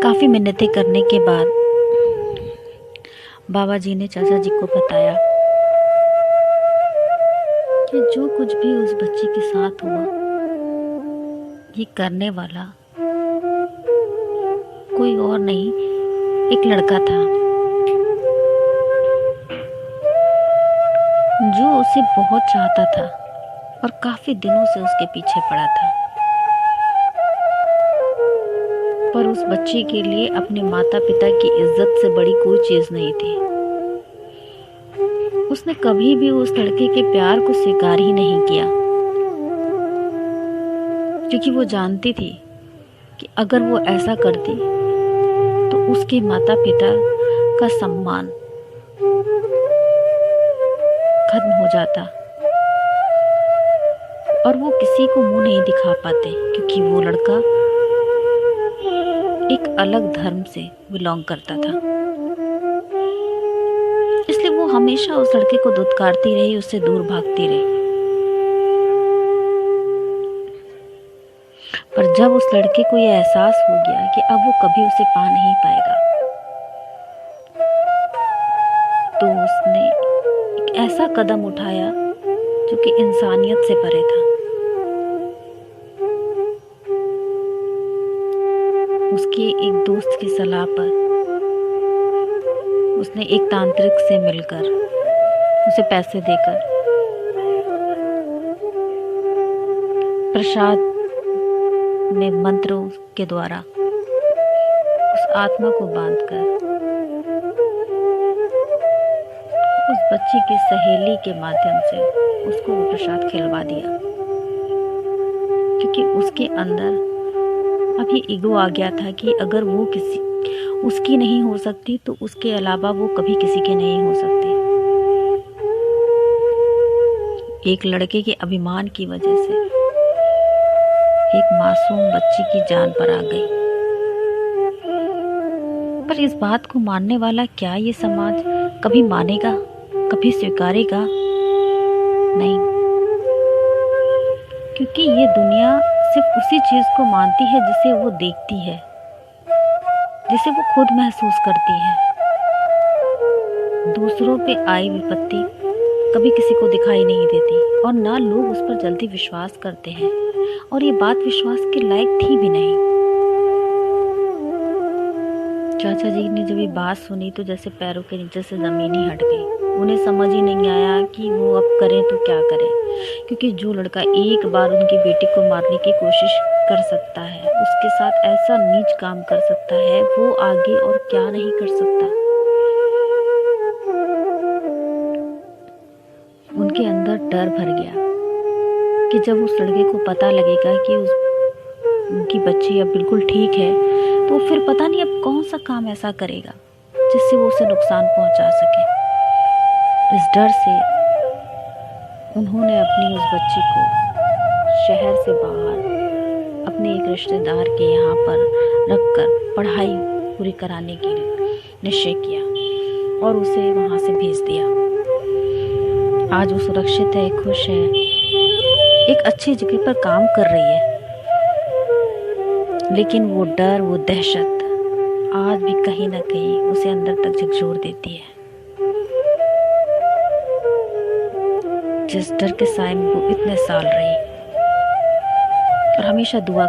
काफ़ी मिन्नतें करने के बाद बाबा जी ने चाचा जी को बताया कि जो कुछ भी उस बच्ची के साथ हुआ, ये करने वाला कोई और नहीं, एक लड़का था जो उसे बहुत चाहता था और काफ़ी दिनों से उसके पीछे पड़ा था। पर उस बच्ची के लिए अपने माता पिता की इज्जत से बड़ी कोई चीज़ नहीं थी। उसने कभी भी उस लड़के के प्यार को स्वीकार ही नहीं किया, क्योंकि वो जानती थी कि अगर वो ऐसा करती तो उसके माता पिता का सम्मान खत्म हो जाता और वो किसी को मुंह नहीं दिखा पाते, क्योंकि वो लड़का एक अलग धर्म से बिलोंग करता था। इसलिए वो हमेशा उस लड़के को धुतकारती रही, उससे दूर भागती रही। पर जब उस लड़के को यह एहसास हो गया कि अब वो कभी उसे पा नहीं पाएगा, तो उसने एक ऐसा कदम उठाया जो कि इंसानियत से परे था। उसके एक दोस्त की सलाह पर उसने एक तांत्रिक से मिलकर, उसे पैसे देकर प्रसाद में मंत्रों के द्वारा उस आत्मा को बांधकर उस बच्ची की सहेली के माध्यम से उसको वो प्रसाद खिलवा दिया, क्योंकि उसके अंदर अब ये ईगो आ गया था कि अगर वो उसकी नहीं हो सकती तो उसके अलावा वो कभी किसी के नहीं हो सकती। एक लड़के के अभिमान की वजह से एक मासूम बच्ची की जान पर आ गई। पर इस बात को मानने वाला क्या ये समाज कभी मानेगा, कभी स्वीकारेगा? नहीं, क्योंकि ये दुनिया सिर्फ उसी चीज को मानती है जिसे वो देखती है, जिसे वो खुद महसूस करती है। दूसरों पे आई विपत्ति कभी किसी को दिखाई नहीं देती और ना लोग उस पर जल्दी विश्वास करते हैं, और ये बात विश्वास के लायक थी भी नहीं। चाचा जी ने जब ये बात सुनी तो जैसे पैरों के नीचे से जमीन ही हट गई। उन्हें समझ ही नहीं आया कि वो अब करें तो क्या करें, क्योंकि जो लड़का एक बार उनकी बेटी को मारने की कोशिश कर सकता है, उसके साथ ऐसा नीच काम कर सकता है, वो आगे और क्या नहीं कर सकता। उनके अंदर डर भर गया कि जब उस लड़के को पता लगेगा कि उनकी बच्ची अब बिल्कुल ठीक है, तो फिर पता नहीं अब कौन सा काम ऐसा करेगा जिससे वो उसे नुकसान पहुंचा सके। इस डर से उन्होंने अपनी उस बच्ची को शहर से बाहर अपने एक रिश्तेदार के यहाँ पर रखकर पढ़ाई पूरी कराने के लिए निश्चय किया और उसे वहाँ से भेज दिया। आज वो सुरक्षित है, खुश है, एक अच्छी जगह पर काम कर रही है। लेकिन वो डर, वो दहशत आज भी कहीं ना कहीं उसे अंदर तक झकझोर देती है। जिस डर के साए में वो इतने साल रही और हमेशा दुआ